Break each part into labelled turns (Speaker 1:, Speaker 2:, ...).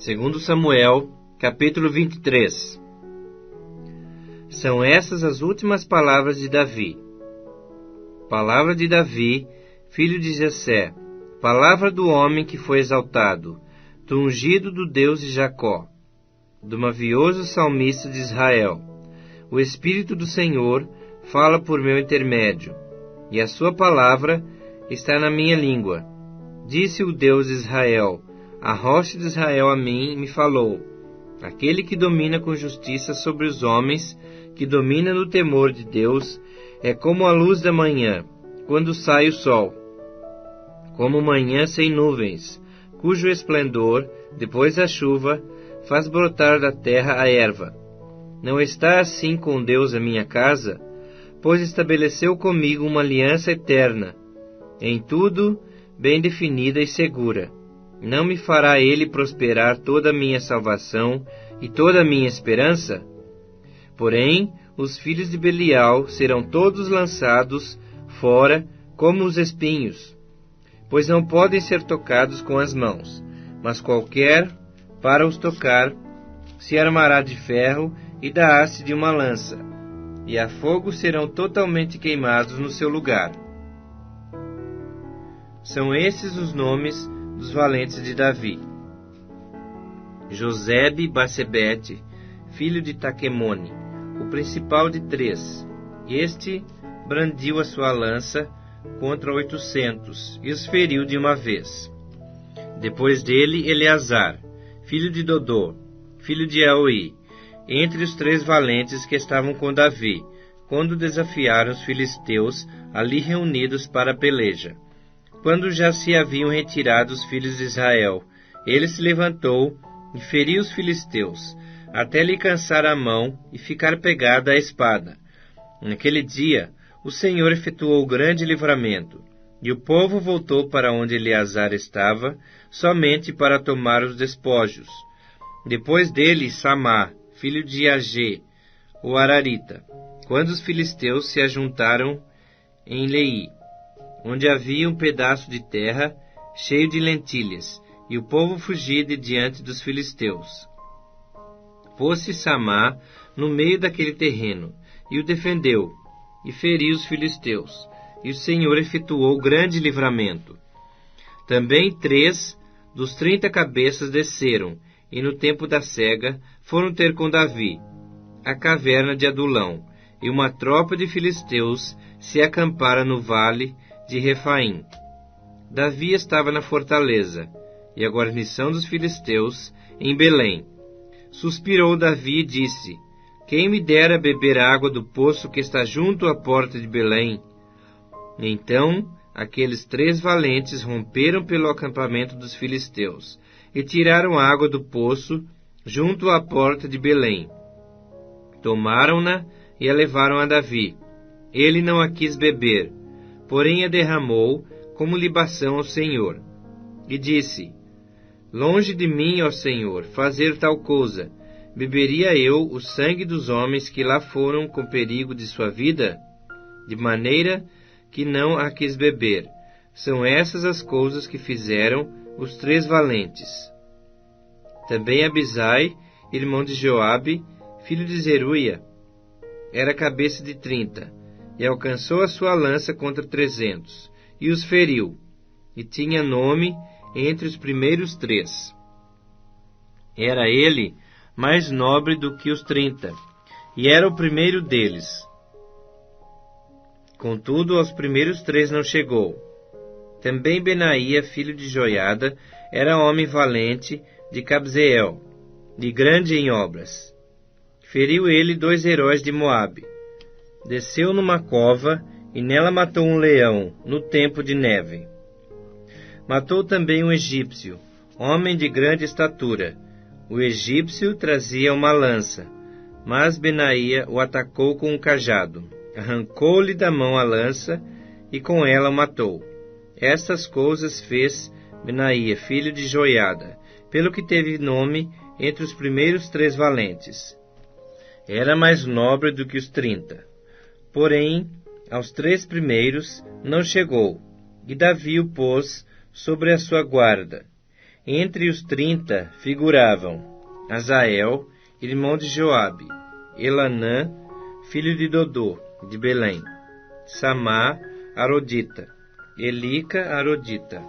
Speaker 1: Segundo Samuel, capítulo 23. São essas as últimas palavras de Davi. Palavra de Davi, filho de Jessé, palavra do homem que foi exaltado, do ungido do Deus de Jacó, do mavioso salmista de Israel. O Espírito do Senhor fala por meu intermédio, e a sua palavra está na minha língua. Disse o Deus de Israel, a rocha de Israel a mim me falou, aquele que domina com justiça sobre os homens, que domina no temor de Deus, é como a luz da manhã, quando sai o sol, como manhã sem nuvens, cujo esplendor, depois da chuva, faz brotar da terra a erva. Não está assim com Deus a minha casa, pois estabeleceu comigo uma aliança eterna, em tudo bem definida e segura. Não me fará Ele prosperar toda a minha salvação e toda a minha esperança? Porém, os filhos de Belial serão todos lançados fora como os espinhos, pois não podem ser tocados com as mãos, mas qualquer, para os tocar, se armará de ferro e da haste de uma lança, e a fogo serão totalmente queimados no seu lugar. São esses os nomes dos valentes de Davi. Josebe-Basebete, filho de Taquemone, o principal de 3. Este brandiu a sua lança contra 800 e os feriu de uma vez. Depois dele, Eleazar, filho de Dodô, filho de Aoi, entre os 3 valentes que estavam com Davi, quando desafiaram os filisteus ali reunidos para a peleja. Quando já se haviam retirado os filhos de Israel, ele se levantou e feriu os filisteus, até lhe cansar a mão e ficar pegada a espada. Naquele dia, o Senhor efetuou grande livramento, e o povo voltou para onde Eleazar estava, somente para tomar os despojos. Depois dele, Samá, filho de Agê, o Ararita, quando os filisteus se ajuntaram em Lei, onde havia um pedaço de terra cheio de lentilhas, e o povo fugia de diante dos filisteus. Pôs-se Samá no meio daquele terreno, e o defendeu, e feriu os filisteus, e o Senhor efetuou grande livramento. Também 3 dos 30 cabeças desceram, e no tempo da cega foram ter com Davi a caverna de Adulão, e uma tropa de filisteus se acampara no vale de Refaim. Davi estava na fortaleza, e a guarnição dos filisteus em Belém. Suspirou Davi e disse, quem me dera beber água do poço que está junto à porta de Belém? Então, aqueles 3 valentes romperam pelo acampamento dos filisteus, e tiraram água do poço junto à porta de Belém. Tomaram-na e a levaram a Davi. Ele não a quis beber, porém a derramou como libação ao Senhor. E disse, longe de mim, ó Senhor, fazer tal coisa. Beberia eu o sangue dos homens que lá foram com perigo de sua vida? De maneira que não a quis beber. São essas as coisas que fizeram os 3 valentes. Também Abisai, irmão de Joabe, filho de Zeruia, era cabeça de 30, e alcançou a sua lança contra 300, e os feriu, e tinha nome entre os primeiros 3. Era ele mais nobre do que os 30, e era o primeiro deles. Contudo, aos primeiros 3 não chegou. Também Benaía, filho de Joiada, era homem valente de Cabzeel, e grande em obras. Feriu ele 2 heróis de Moabe. Desceu numa cova, e nela matou um leão, no tempo de neve. Matou também um egípcio, homem de grande estatura. O egípcio trazia uma lança, mas Benaía o atacou com um cajado. Arrancou-lhe da mão a lança, e com ela o matou. Estas coisas fez Benaía, filho de Joiada, pelo que teve nome entre os primeiros 3 valentes. Era mais nobre do que os 30. Porém, aos 3 primeiros não chegou, e Davi o pôs sobre a sua guarda. Entre os 30 figuravam Azael, irmão de Joabe, Elanã, filho de Dodô, de Belém, Samá, arodita, Elica, arodita,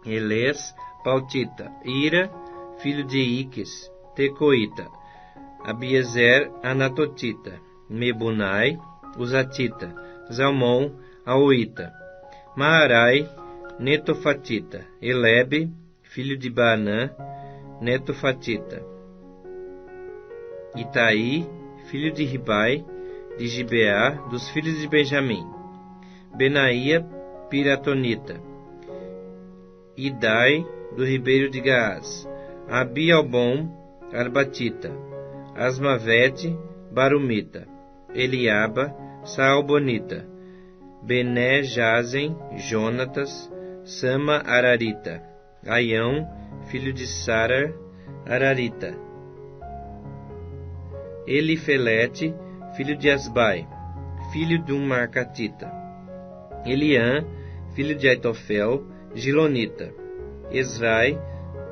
Speaker 1: Elés, pautita, Ira, filho de Iques, tecoíta, Abiezer, anatotita, Mebunai, uzatita, Zalmon, aoíta, Maarai, netofatita, Elebe, filho de Baanã, netofatita, Itaí, filho de Ribai, de Gibeá, dos filhos de Benjamim, Benaía, piratonita, Idai, do ribeiro de Gaás, Abialbom, arbatita, Asmavete, barumita, Eliaba, saalbonita, Bené, Jazen, Jonatas, Sama, ararita, Aião, filho de Sarar, ararita, Elifelete, filho de Asbai, filho de um marcatita, Eliã, filho de Aitofel, gilonita, Esrai,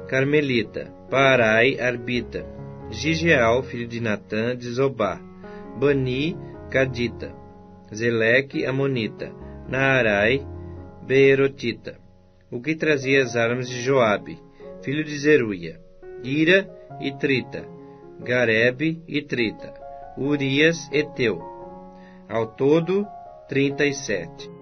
Speaker 1: carmelita, Parai, arbita, Gigeal, filho de Natã, de Zobá, Bani, cadita, Zeleque, amonita, Naarai, beerotita, o que trazia as armas de Joabe, filho de Zeruia, Ira e Trita, Garebe e Trita, Urias, eteu, ao todo 37.